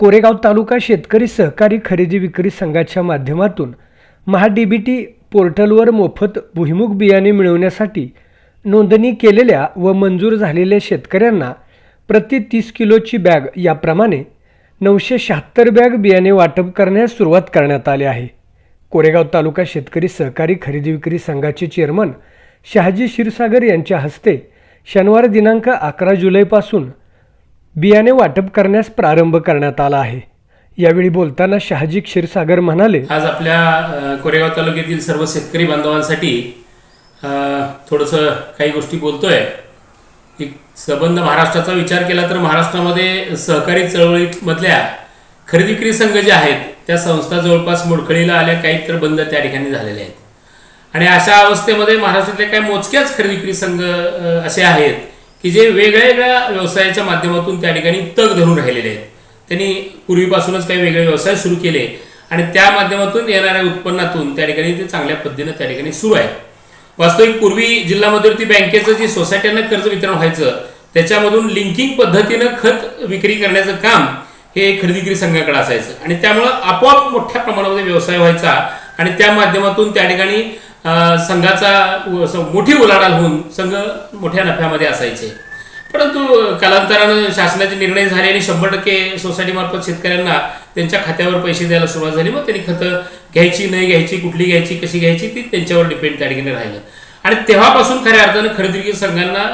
कोरेगाव तालुका शेतकरी सहकारी खरेदी विक्री संघाच्या माध्यमातून महाडीबीटी पोर्टलवर मोफत भुईमूग बियाणे मिळवण्यासाठी नोंदणी केलेल्या व मंजूर झालेल्या शेतकऱ्यांना प्रति 30 किलोची बॅग याप्रमाणे 976 बॅग बियाणे वाटप करण्यास सुरुवात करण्यात आली आहे। कोरेगाव तालुका शेतकरी सहकारी खरेदी विक्री संघाचे चेअरमन शहाजी क्षीरसागर यांच्या हस्ते शनिवार दिनांक 11 जुलैपासून बियाणे वाटप करण्यास प्रारंभ करण्यात आला आहे। यावेळी बोलताना शहाजी क्षीरसागर म्हणाले, आज आपल्या कोरेगाव तालुक्यातील सर्व शेतकरी बांधवांसाठी थोडंसं काही गोष्टी बोलतोय। एक संबंध महाराष्ट्राचा विचार केला तर महाराष्ट्रामध्ये सहकारी चळवळीमधल्या खरेदी विक्री संघ जे आहेत त्या संस्था जवळपास मोडकळीला आल्या, काही तर बंद त्या ठिकाणी झालेले आहेत। आणि अशा अवस्थेमध्ये महाराष्ट्रातले काही मोजक्याच खरेदी विक्री संघ असे आहेत की जे वेगवेगळ्या व्यवसायाच्या माध्यमातून त्या ठिकाणी तग धरून राहिलेले आहेत। त्यांनी पूर्वीपासूनच काही वेगळे व्यवसाय सुरू केले आणि त्या माध्यमातून येणाऱ्या उत्पन्नातून त्या ठिकाणी ते चांगल्या पद्धतीने त्या ठिकाणी सुरू आहे। वास्तविक पूर्वी जिल्हा मध्यवर्ती बँकेचं जे सोसायट्यांना कर्ज वितरण व्हायचं त्याच्यामधून लिंकिंग पद्धतीनं खत विक्री करण्याचं काम हे खरेदी विक्री संघाकडे असायचं आणि त्यामुळं आपोआप मोठ्या प्रमाणामध्ये व्यवसाय व्हायचा आणि त्या माध्यमातून त्या ठिकाणी संघाचा मोठी उलाढाल होऊन संघ मोठ्या नफ्यामध्ये असायचे। परंतु कालांतरानं शासनाचे निर्णय झाले आणि 100% सोसायटीमार्फत शेतकऱ्यांना त्यांच्या खात्यावर पैसे द्यायला सुरुवात झाली। मग त्यांनी खतं घ्यायची नाही घ्यायची, कुठली घ्यायची, कशी घ्यायची ती त्यांच्यावर डिपेंड त्या ठिकाणी राहिलं आणि तेव्हापासून खऱ्या अर्थानं खरेदी विक्री संघांना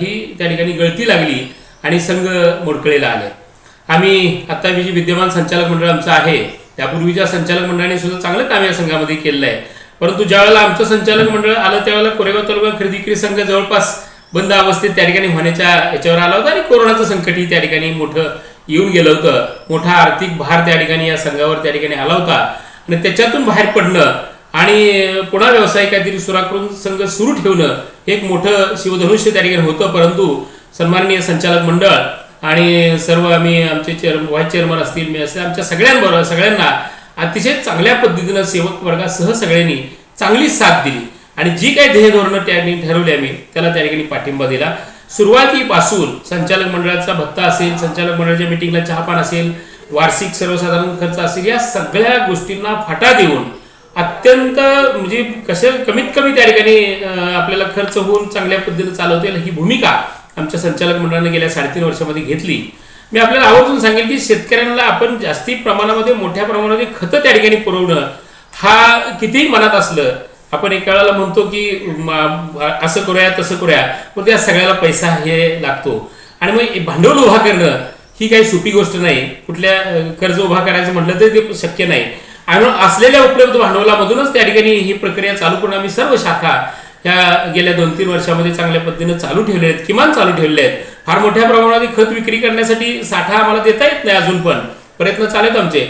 ही त्या ठिकाणी गळती लागली आणि संघ मोडकळीला आले। आम्ही आता जे विद्यमान संचालक मंडळ आमचं आहे त्यापूर्वीच्या संचालक मंडळाने सुद्धा चांगलं काम या संघामध्ये केलेलं आहे। परंतु ज्यावेळेला आमचं संचालक मंडळ आलं त्यावेळेला कोरेगाव तालुका खरेदी विक्री संघ जवळपास बंद अवस्थेत त्या ठिकाणी होण्याच्या याच्यावर आला होता आणि कोरोनाचं संकटही त्या ठिकाणी मोठं येऊन गेलं होतं। मोठा आर्थिक भार त्या ठिकाणी या संघावर त्या ठिकाणी आला होता आणि त्याच्यातून बाहेर पडणं आणि पुन्हा व्यवसाय काहीतरी करून संघ सुरू ठेवणं हे एक मोठं शिवधनुष्य त्या ठिकाणी होतं। परंतु सन्माननीय संचालक मंडळ आणि सर्व आम्ही आमचे व्हाईस चेअरमन असतील, मी असे आमच्या सगळ्यांबरोबर सगळ्यांना अतिशय चांगल्या पद्धतीनं सेवक वर्गासह सगळ्यांनी चांगली साथ दिली आणि जी काही ध्येय धोरणं त्यांनी ठरवली आम्ही त्याला त्या ठिकाणी पाठिंबा दिला। सुरुवातीपासून संचालक मंडळाचा भत्ता असेल, संचालक मंडळाच्या मिटिंगला चहापान असेल, वार्षिक सर्वसाधारण खर्च असेल, या सगळ्या गोष्टींना फाटा देऊन अत्यंत म्हणजे कमीत कमी त्या ठिकाणी आपल्याला खर्च होऊन चांगल्या पद्धतीने चालवता येईल ही भूमिका आमच्या संचालक मंडळाने गेल्या 3.5 वर्षामध्ये घेतली। मी आपल्याला आवर्जून सांगेल की शेतकऱ्यांना आपण जास्ती प्रमाणामध्ये मोठ्या प्रमाणामध्ये खतं त्या ठिकाणी पुरवणं हा कितीही मनात असलं आपण एका वेळेला म्हणतो की असं करूया तसं करूया, पण त्या सगळ्याला पैसा हे लागतो आणि मग भांडवल उभा करणं ही काही सोपी गोष्ट नाही। कुठल्या कर्ज उभा करायचं म्हटलं तर ते शक्य नाही आणि असलेल्या उपलब्ध भांडवलामधूनच त्या ठिकाणी ही प्रक्रिया चालू करून आम्ही सर्व शाखा ह्या गेल्या 2-3 वर्षामध्ये चांगल्या पद्धतीने चालू ठेवले आहेत, किमान चालू ठेवले आहेत। फार मोठ्या प्रमाणात खत विक्री करण्यासाठी साठा आम्हाला देता येत नाही, अजून पण प्रयत्न चालू आहेत आमचे,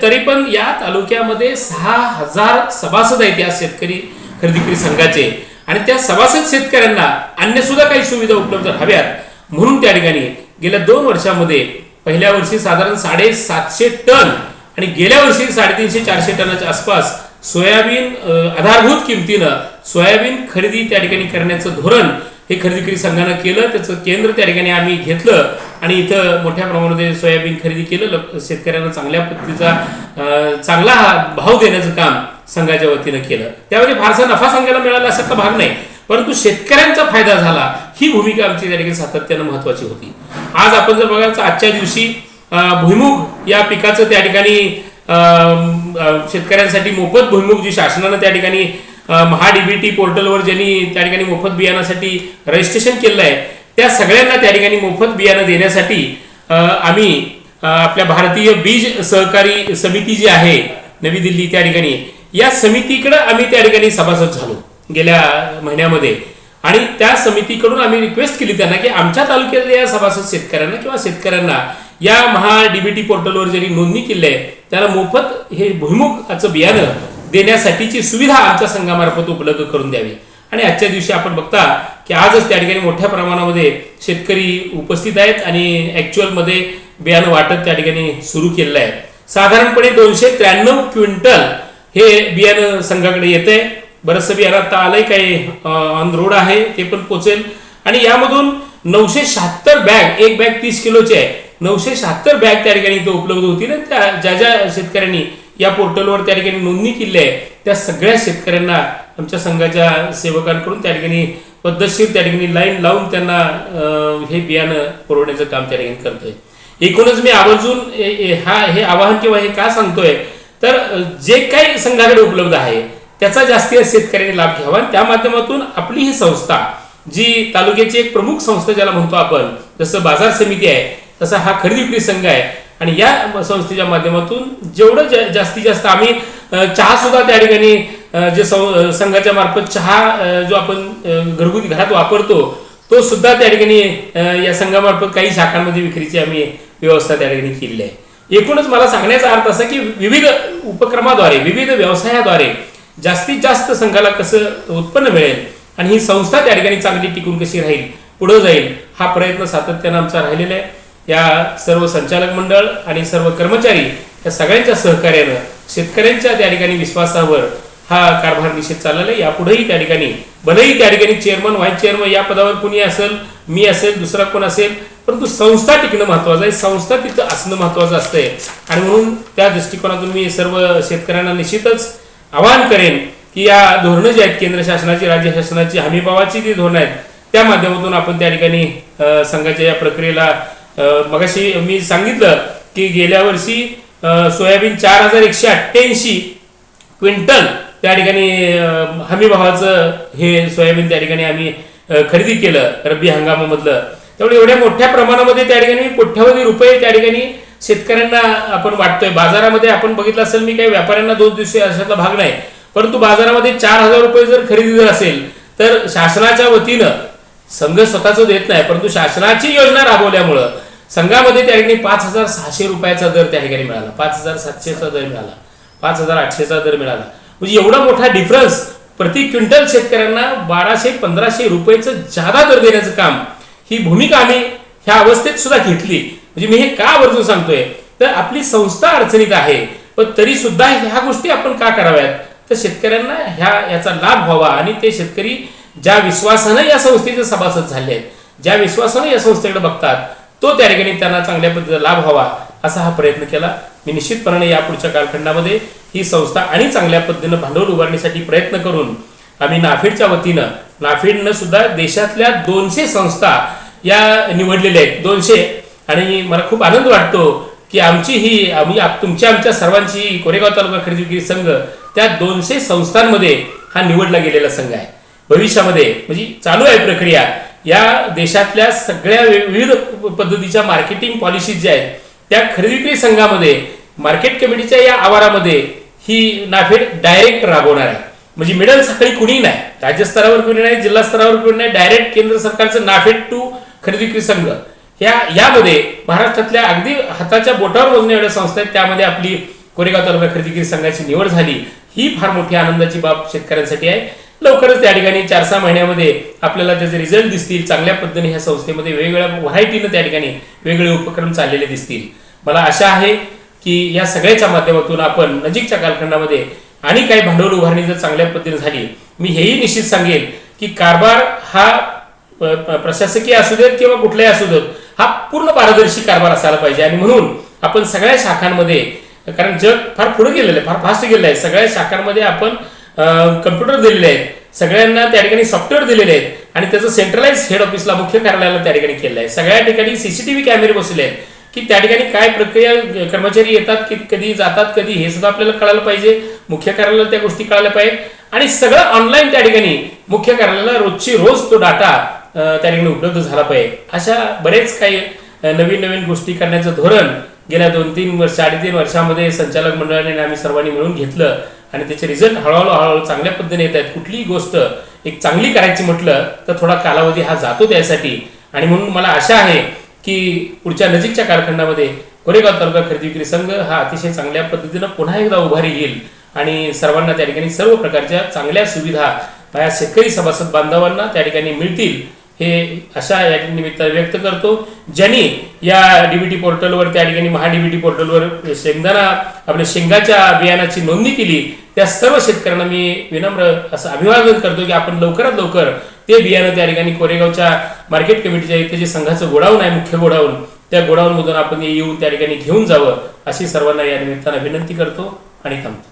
तरी पण या तालुक्यामध्ये 6000 सभासद आहेत या शेतकरी खरेदी विक्री संघाचे आणि त्या सभासद शेतकऱ्यांना अन्य सुद्धा काही सुविधा उपलब्ध हव्यात म्हणून त्या ठिकाणी गेल्या 2 वर्षामध्ये पहिल्या वर्षी साधारण 750 टन आणि गेल्या वर्षी 350-400 टनाच्या आसपास सोयाबीन आधारभूत किमतीनं सोयाबीन खरेदी त्या ठिकाणी करण्याचं धोरण हे खरेदी विक्री संघानं केलं। त्याचं केंद्र त्या ठिकाणी आम्ही घेतलं आणि इथं मोठ्या प्रमाणामध्ये सोयाबीन खरेदी केलं। शेतकऱ्यांना चांगल्या पद्धतीचा चांगला भाव देण्याचं काम संघाच्या वतीनं केलं। त्यामध्ये फारसा नफा संघाला मिळाला असा भाग नाही, परंतु शेतकऱ्यांचा फायदा झाला ही भूमिका आमची त्या ठिकाणी सातत्यानं महत्वाची होती। आज आपण जर बघायचं आजच्या दिवशी भुईमूग या पिकाचं त्या ठिकाणी शेतकऱ्यांसाठी मोफत भुईमूग जी शासनानं त्या ठिकाणी महाडीबीटी पोर्टलवर ज्यांनी त्या ठिकाणी मोफत बियाणासाठी रजिस्ट्रेशन केलं आहे त्या सगळ्यांना त्या ठिकाणी मोफत बियाणं देण्यासाठी आम्ही आपल्या भारतीय बीज सहकारी समिती जी आहे नवी दिल्ली त्या ठिकाणी या समितीकडे आम्ही त्या ठिकाणी सभासद झालो गेल्या महिन्यामध्ये आणि त्या समितीकडून आम्ही रिक्वेस्ट केली त्यांना की आमच्या तालुक्यातल्या या सभासद शेतकऱ्यांना किंवा शेतकऱ्यांना या महाडीबीटी पोर्टलवर ज्यांनी नोंदणी केली आहे त्याला मोफत हे भुईमुगाचं बियाणं देण्यासाठीची सुविधा आमच्या संघामार्फत उपलब्ध करून द्यावी। आणि आजच्या दिवशी आपण बघता की आजच त्या ठिकाणी मोठ्या प्रमाणामध्ये शेतकरी उपस्थित आहेत आणि ॲक्च्युअलमध्ये बियाणं वाटप त्या ठिकाणी सुरू केलेलं आहे। साधारणपणे 293 क्विंटल हे बियाणं संघाकडे येतंय। बरंचसं बियाणं आता आलंय, काही ऑन रोड आहे ते पण पोचेल आणि यामधून 976 बॅग, एक बॅग 30 किलोची आहे, 976 बॅग त्या ठिकाणी इथं उपलब्ध होतील आणि त्या ज्या ज्या शेतकऱ्यांनी या पोर्टलवर त्या ठिकाणी नोंदणी केली आहे त्या सगळ्या शेतकऱ्यांना आमच्या संघाच्या सेवकांकडून त्या ठिकाणी पद्धतशीर त्या ठिकाणी लाईन लावून त्यांना हे बियाणं पुरवण्याचं काम त्या ठिकाणी करतोय. एकूणच मी आवर्जून हे आवाहन किंवा हे का सांगतोय तर जे काही संघाकडे उपलब्ध आहे त्याचा जास्तीत शेतकऱ्यांनी लाभ घ्यावा आणि त्या माध्यमातून आपली ही संस्था जी तालुक्याची एक प्रमुख संस्था ज्याला म्हणतो आपण, जसं बाजार समिती आहे तसा हा खरेदी विक्री संघ आहे आणि या संस्थेच्या माध्यमातून जेवढं जास्तीत जास्त आम्ही चहा सुद्धा त्या ठिकाणी जे संघाच्या मार्फत चहा जो आपण घरगुती घरात वापरतो तो सुद्धा त्या ठिकाणी या संघामार्फत काही शाखांमध्ये विक्रीची आम्ही व्यवस्था त्या ठिकाणी केलेली आहे. एकूणच मला सांगण्याचा अर्थ असा की विविध उपक्रमाद्वारे विविध व्यवसायाद्वारे जास्तीत जास्त संघाला कसं उत्पन्न मिळेल आणि ही संस्था त्या ठिकाणी चांगली टिकून कशी राहील पुढे जाईल हा प्रयत्न सातत्यानं आमचा राहिलेला आहे. या सर्व संचालक मंडळ आणि सर्व कर्मचारी या सगळ्यांच्या सहकार्यानं शेतकऱ्यांच्या त्या ठिकाणी विश्वासावर हा कारभार निश्चित चाललेला आहे. यापुढेही त्या ठिकाणी भलेही त्या ठिकाणी चेअरमन व्हाईस चेअरमन या पदावर कुणी असेल, मी असेल, दुसरा कोण असेल, परंतु संस्था टिकणं महत्वाचं आहे, संस्था तिथं असणं महत्वाचं असतंय आणि म्हणून त्या दृष्टिकोनातून मी सर्व शेतकऱ्यांना निश्चितच आवाहन करेन की या धोरणं जी आहेत केंद्र शासनाची राज्य शासनाची हमीभावाची जी धोरणं आहेत त्या माध्यमातून आपण त्या ठिकाणी संघाच्या या प्रक्रियेला मगाशी मी सांगितलं की गेल्या वर्षी सोयाबीन 4188 क्विंटल त्या ठिकाणी हमीभावाचं हे सोयाबीन त्या ठिकाणी आम्ही खरेदी केलं रब्बी हंगामामधलं. त्यामुळे एवढ्या मोठ्या प्रमाणामध्ये त्या ठिकाणी कोट्यावधी रुपये त्या ठिकाणी शेतकऱ्यांना आपण वाटतोय. बाजारामध्ये आपण बघितलं असेल, मी काही व्यापाऱ्यांना 2 दिवशी अशातला भाग नाही, परंतु बाजारामध्ये 4000 रुपये जर खरेदी जर असेल तर शासनाच्या वतीनं संघ स्वतःच देत नाही, परंतु शासनाची योजना राबवल्यामुळं संघामध्ये त्या ठिकाणी 5600 रुपयाचा दर त्या ठिकाणी मिळाला, 5700चा दर मिळाला, 5800चा दर मिळाला. म्हणजे एवढा मोठा डिफरन्स प्रति क्विंटल शेतकऱ्यांना 1200-1500 रुपयेचं जादा दर देण्याचं काम ही भूमिका आम्ही ह्या अवस्थेत सुद्धा घेतली. म्हणजे मी हे का आवर्जून सांगतोय तर आपली संस्था अडचणीत आहे, पण तरी सुद्धा ह्या गोष्टी आपण का कराव्यात तर शेतकऱ्यांना याचा लाभ व्हावा आणि ते शेतकरी ज्या विश्वासानं या संस्थेचे सभासद झाले आहेत, ज्या विश्वासानं या संस्थेकडे बघतात तो त्या ठिकाणी त्यांना चांगल्या पद्धतीचा लाभ व्हावा असा हा प्रयत्न केला. मी निश्चितपणे या पुढच्या कालखंडामध्ये ही संस्था आणि चांगल्या पद्धतीनं भांडवल उभारण्यासाठी प्रयत्न करून आम्ही नाफेडच्या वतीनं नाफेडनं सुद्धा देशातल्या 200 संस्था या निवडलेल्या आहेत 200 आणि मला खूप आनंद वाटतो की आमच्या सर्वांची कोरेगाव तालुका खरेदी विक्री संघ त्या 200 संस्थांमध्ये हा निवडला गेलेला संघ आहे. भविष्यामध्ये म्हणजे चालू आहे प्रक्रिया या देशातल्या सगळ्या विविध पद्धतीच्या मार्केटिंग पॉलिसीज ज्या आहेत त्या खरेदी विक्री संघामध्ये मार्केट कमिटीच्या या आवारामध्ये ही नाफेड डायरेक्ट राबवणार आहे. म्हणजे मिडल साखळी कुणी नाही, राज्यस्तरावर कुणी नाही, जिल्हा स्तरावर कुणी नाही, डायरेक्ट केंद्र सरकारचं नाफेड टू खरेदी विक्री संघ यामध्ये महाराष्ट्रातल्या अगदी हाताच्या बोटावर मोजण्या एवढ्या संस्था आहेत त्यामध्ये आपली कोरेगाव तालुका खरेदी विक्री संघाची निवड झाली. ही फार मोठी आनंदाची बाब शेतकऱ्यांसाठी आहे. लवकरच त्या ठिकाणी 4-6 महिन्यामध्ये आपल्याला त्याचे रिझल्ट दिसतील. चांगल्या पद्धतीने ह्या संस्थेमध्ये वेगवेगळ्या व्हरायटीनं त्या ठिकाणी वेगवेगळे उपक्रम चाललेले दिसतील. मला आशा आहे की या सगळ्याच्या माध्यमातून आपण नजीकच्या कालखंडामध्ये आणि काही भांडवल उभारणी जर चांगल्या पद्धतीने झाली, मी हेही निश्चित सांगेल की कारभार हा प्रशासकीय असू देत किंवा कुठलाही असू देत हा पूर्ण पारदर्शी कारभार असायला पाहिजे. आणि म्हणून आपण सगळ्या शाखांमध्ये, कारण जग फार पुढे गेलेलं आहे, फार फास्ट गेलेलं आहे, सगळ्या शाखांमध्ये आपण कम्प्युटर दिलेले आहेत, सगळ्यांना त्या ठिकाणी सॉफ्टवेअर दिलेले आहेत आणि त्याचं सेंट्रलाइज हेड ऑफिसला मुख्य कार्यालयाला त्या ठिकाणी केलं आहे. सगळ्या ठिकाणी CCTV कॅमेरे बसले आहेत की त्या ठिकाणी काय प्रक्रिया, कर्मचारी येतात कधी जातात कधी हे सुद्धा आपल्याला कळायला पाहिजे, मुख्य कार्यालयाला त्या गोष्टी कळायला पाहिजेत आणि सगळं ऑनलाईन त्या ठिकाणी मुख्य कार्यालयाला रोज तो डाटा त्या ठिकाणी उपलब्ध झाला पाहिजे. अशा बरेच काही नवीन गोष्टी करण्याचं धोरण गेल्या 2-3 वर्ष 3.5 वर्षामध्ये संचालक मंडळाने आम्ही सर्वांनी मिळून घेतलं आणि त्याचे रिझल्ट हळूहळू चांगल्या पद्धतीने येत आहेत. कुठलीही गोष्ट एक चांगली करायची म्हटलं तर थोडा कालावधी हा जातो त्यासाठी आणि म्हणून मला आशा आहे की पुढच्या नजीकच्या कालखंडामध्ये कोरेगाव तालुका खरेदी विक्री संघ हा अतिशय चांगल्या पद्धतीनं पुन्हा एकदा उभारी येईल आणि सर्वांना त्या ठिकाणी सर्व प्रकारच्या चांगल्या सुविधा माझ्या शेतकरी सभासद बांधवांना त्या ठिकाणी मिळतील हे अशा या निमित्त व्यक्त करतो. ज्यांनी या DBT पोर्टलवर त्या ठिकाणी DBT पोर्टलवर आपल्या शेंगाच्या बियाणाची नोंदणी केली त्या सर्व शेतकऱ्यांना मी विनम्र असं अभिवादन करतो की आपण लवकरात लवकर ते बियाणं त्या ठिकाणी कोरेगावच्या मार्केट कमिटीच्या इथे जे संघाचं गोडाऊन आहे मुख्य गोडाऊन त्या गोडाऊनमधून आपण येऊन त्या ठिकाणी घेऊन जावं अशी सर्वांना या निमित्तानं विनंती करतो आणि थांबतो.